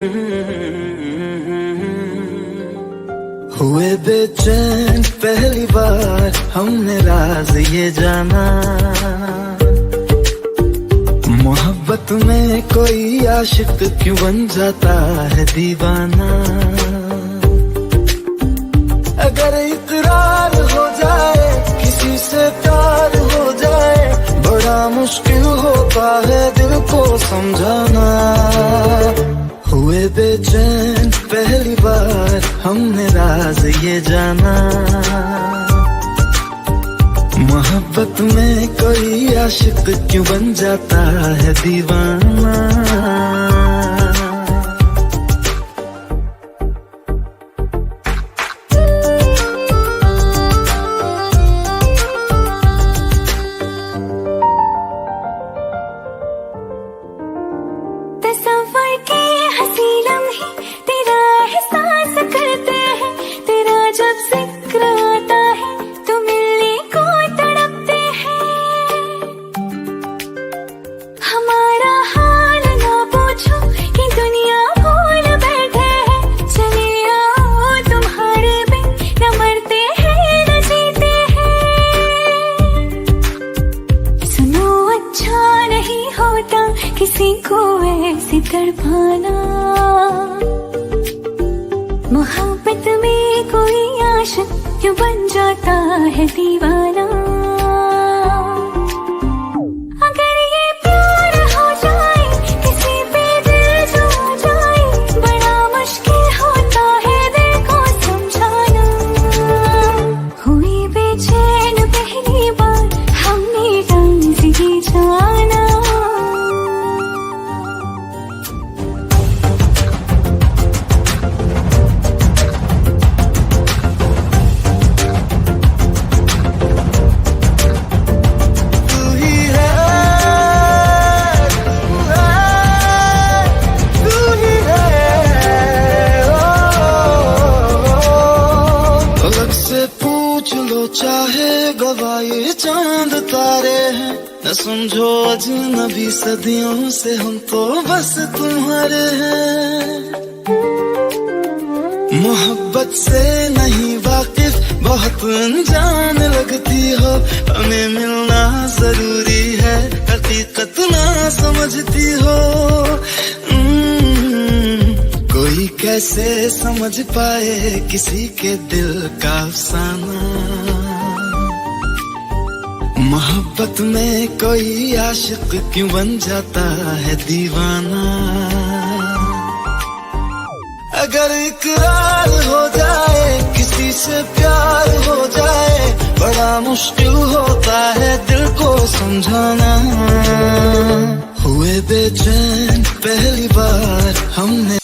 हुए बेचैन पहली बार हमने राज ये जाना, मोहब्बत में कोई आशिक क्यों बन जाता है दीवाना। अगर इकरार हो जाए किसी से प्यार हो जाए, बड़ा मुश्किल होता है दिल को समझाना। हुए बेचैन पहली बार हमने राज ये जाना, मोहब्बत में कोई आशिक क्यों बन जाता है दीवाना। किसी को ऐसे तड़पाना, मोहब्बत में कोई आशिक क्यों बन जाता है दीवाना। अगर ये प्यार हो जाए किसी पे दिल जो जाए, बड़ा मुश्किल होता है दिल को समझाना। हुई बेचैन पहली बार हमने राज ये जाना। पूछ लो चाहे गवाए चांद तारे हैं, न समझो अजनबी सदियों से हम तो बस तुम्हारे हैं। मोहब्बत से नहीं वाकिफ बहुत अनजान लगती हो, हमें मिलना जरूरी है हकीकत ना समझती हो। कोई कैसे समझ पाए किसी के दिल का अफसाना, मोहब्बत में कोई आशिक क्यों बन जाता है दीवाना। अगर इकरार हो जाए किसी से प्यार हो जाए, बड़ा मुश्किल होता है दिल को समझाना। हुए बेचैन पहली बार हमने